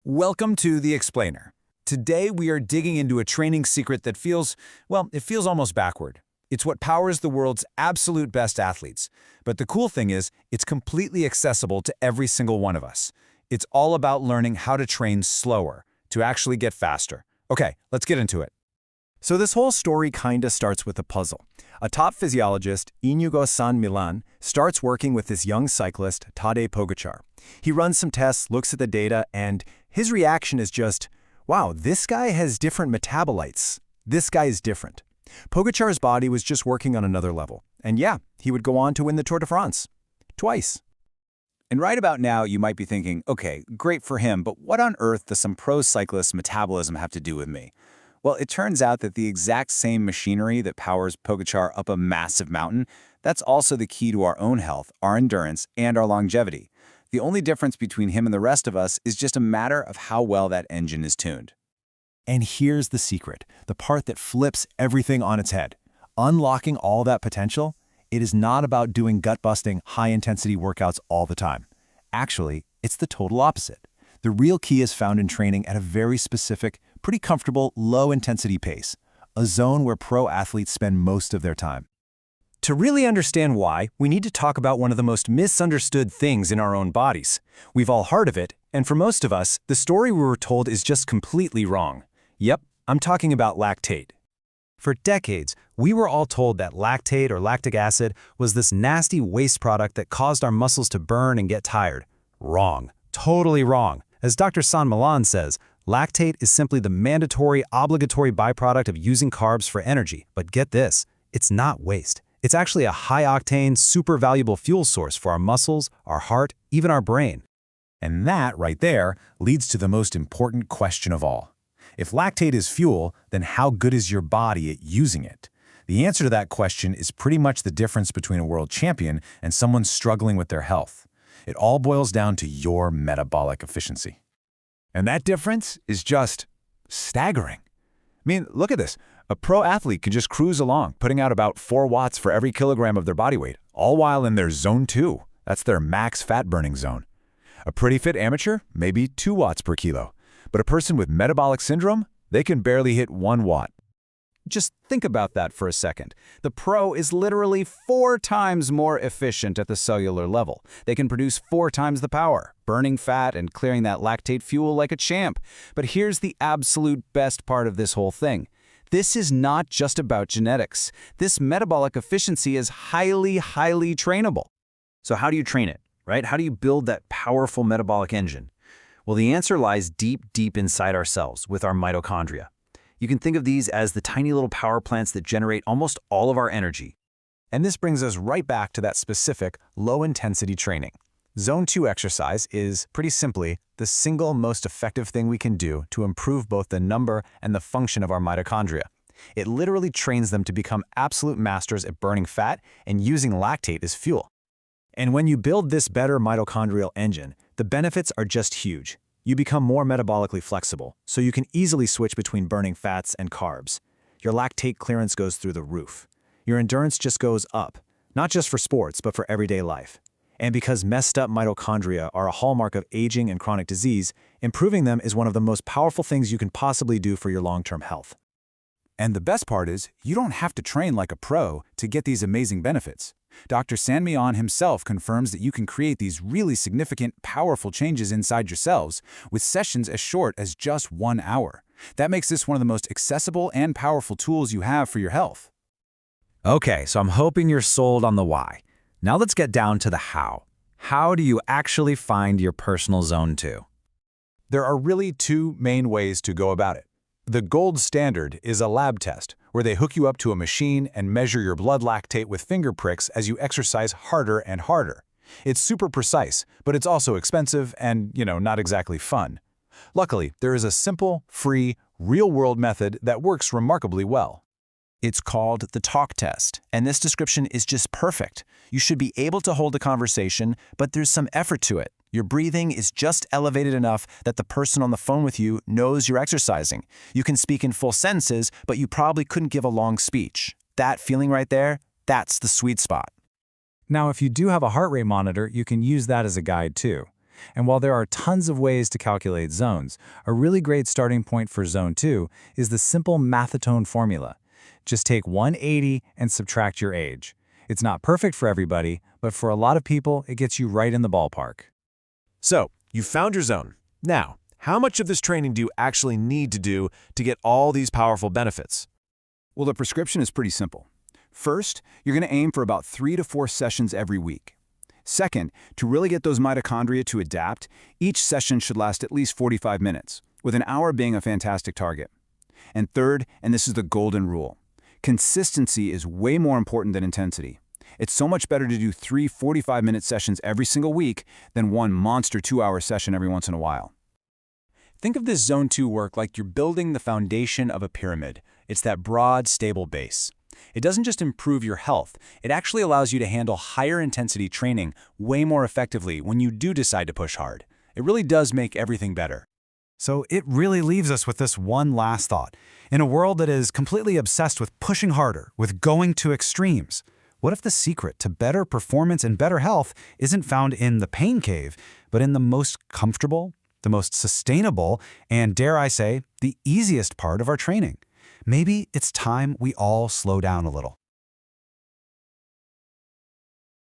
Welcome to The Explainer. Today we are digging into a training secret that feels, well, it feels almost backward. It's what powers the world's absolute best athletes. But the cool thing is, it's completely accessible to every single one of us. It's all about learning how to train slower, to actually get faster. Okay, let's get into it. So this whole story kinda starts with a puzzle. A top physiologist, Inigo San Millan, starts working with this young cyclist, Tadej Pogačar. He runs some tests, looks at the data, and his reaction is just, wow, this guy has different metabolites. This guy is different. Pogačar's body was just working on another level. And yeah, he would go on to win the Tour de France. Twice. And right about now, you might be thinking, okay, great for him, but what on earth does some pro cyclist's metabolism have to do with me? Well, it turns out that the exact same machinery that powers Pogačar up a massive mountain, that's also the key to our own health, our endurance, and our longevity. The only difference between him and the rest of us is just a matter of how well that engine is tuned. And here's the secret, the part that flips everything on its head. Unlocking all that potential, it is not about doing gut-busting, high-intensity workouts all the time. Actually, it's the total opposite. The real key is found in training at a very specific, pretty comfortable, low-intensity pace, a zone where pro athletes spend most of their time. To really understand why, we need to talk about one of the most misunderstood things in our own bodies. We've all heard of it, and for most of us, the story we were told is just completely wrong. Yep, I'm talking about lactate. For decades, we were all told that lactate or lactic acid was this nasty waste product that caused our muscles to burn and get tired. Wrong. Totally wrong. As Dr. San Millan says, lactate is simply the mandatory, obligatory byproduct of using carbs for energy. But get this, it's not waste. It's actually a high-octane, super valuable fuel source for our muscles, our heart, even our brain. And that, right there, leads to the most important question of all. If lactate is fuel, then how good is your body at using it? The answer to that question is pretty much the difference between a world champion and someone struggling with their health. It all boils down to your metabolic efficiency. And that difference is just staggering. I mean, look at this. A pro athlete can just cruise along, putting out about 4 watts for every kilogram of their body weight, all while in their zone 2. That's their max fat-burning zone. A pretty fit amateur, maybe 2 watts per kilo. But a person with metabolic syndrome, they can barely hit 1 watt. Just think about that for a second. The pro is literally 4 times more efficient at the cellular level. They can produce 4 times the power, burning fat and clearing that lactate fuel like a champ. But here's the absolute best part of this whole thing. This is not just about genetics. This metabolic efficiency is highly trainable. So how do you train it, right? How do you build that powerful metabolic engine? Well, the answer lies deep inside our cells with our mitochondria. You can think of these as the tiny little power plants that generate almost all of our energy. And this brings us right back to that specific low-intensity training. Zone 2 exercise is, pretty simply, the single most effective thing we can do to improve both the number and the function of our mitochondria. It literally trains them to become absolute masters at burning fat and using lactate as fuel. And when you build this better mitochondrial engine, the benefits are just huge. You become more metabolically flexible, so you can easily switch between burning fats and carbs. Your lactate clearance goes through the roof. Your endurance just goes up, not just for sports, but for everyday life. And because messed up mitochondria are a hallmark of aging and chronic disease, improving them is one of the most powerful things you can possibly do for your long-term health. And the best part is, you don't have to train like a pro to get these amazing benefits. Dr. San Millan himself confirms that you can create these really significant, powerful changes inside yourselves with sessions as short as just 1 hour. That makes this one of the most accessible and powerful tools you have for your health. Okay, so I'm hoping you're sold on the why. Now let's get down to the how. How do you actually find your personal zone 2? There are really 2 main ways to go about it. The gold standard is a lab test, where they hook you up to a machine and measure your blood lactate with finger pricks as you exercise harder and harder. It's super precise, but it's also expensive and, not exactly fun. Luckily, there is a simple, free, real-world method that works remarkably well. It's called the talk test, and this description is just perfect. You should be able to hold a conversation, but there's some effort to it. Your breathing is just elevated enough that the person on the phone with you knows you're exercising. You can speak in full sentences, but you probably couldn't give a long speech. That feeling right there, that's the sweet spot. Now, if you do have a heart rate monitor, you can use that as a guide too. And while there are tons of ways to calculate zones, a really great starting point for Zone 2 is the simple Mathitone formula. Just take 180 and subtract your age. It's not perfect for everybody, but for a lot of people, it gets you right in the ballpark. So, you found your zone. Now, how much of this training do you actually need to do to get all these powerful benefits? Well, the prescription is pretty simple. First, you're going to aim for about 3 to 4 sessions every week. Second, to really get those mitochondria to adapt, each session should last at least 45 minutes, with an hour being a fantastic target. And third, and this is the golden rule, consistency is way more important than intensity. It's so much better to do 3 45-minute sessions every single week than one monster 2-hour session every once in a while. Think of this Zone 2 work like you're building the foundation of a pyramid. It's that broad, stable base. It doesn't just improve your health, it actually allows you to handle higher intensity training way more effectively when you do decide to push hard. It really does make everything better. So it really leaves us with this one last thought. In a world that is completely obsessed with pushing harder, with going to extremes, what if the secret to better performance and better health isn't found in the pain cave, but in the most comfortable, the most sustainable, and dare I say, the easiest part of our training? Maybe it's time we all slow down a little.